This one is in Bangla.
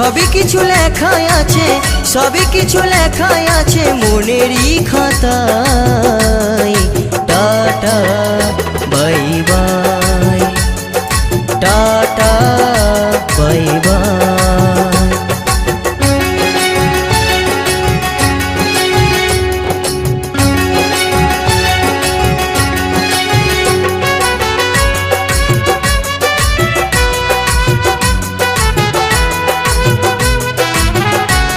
সবই কিছু লেখাই আছে, সবই কিছু লেখাই আছে মনেরই খাতায়। Tata bye bye, tata.